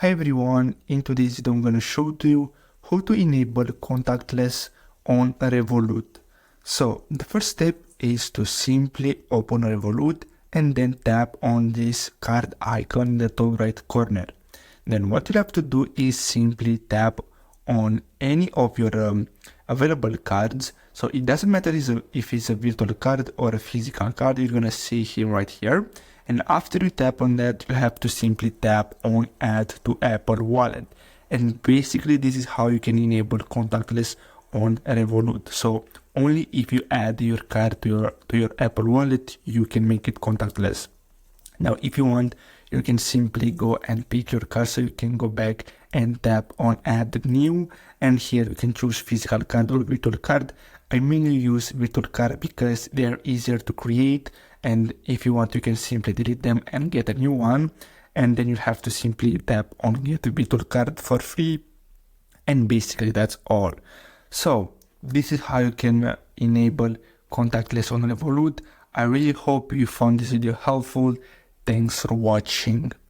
Hi everyone, in today's video I'm going to show to you how to enable contactless on Revolut. So the first step is to simply open Revolut and then tap on this card icon in the top right corner. Then what you have to do is simply tap on any of your available cards. So it doesn't matter if it's a virtual card or a physical card, you're going to see here right here. And after you tap on that, you have to simply tap on Add to Apple Wallet. And basically, this is how you can enable contactless on Revolut. So only if you add your card to your Apple Wallet, you can make it contactless. Now, if you want, you can simply go and pick your card, so you can go back and tap on Add New, and here you can choose physical card or virtual card. I mainly use virtual card because they are easier to create, and if you want, you can simply delete them and get a new one, and then you have to simply tap on Get a virtual card for free, and basically that's all. So this is how you can enable contactless on Revolut. I really hope you found this video helpful. Thanks for watching.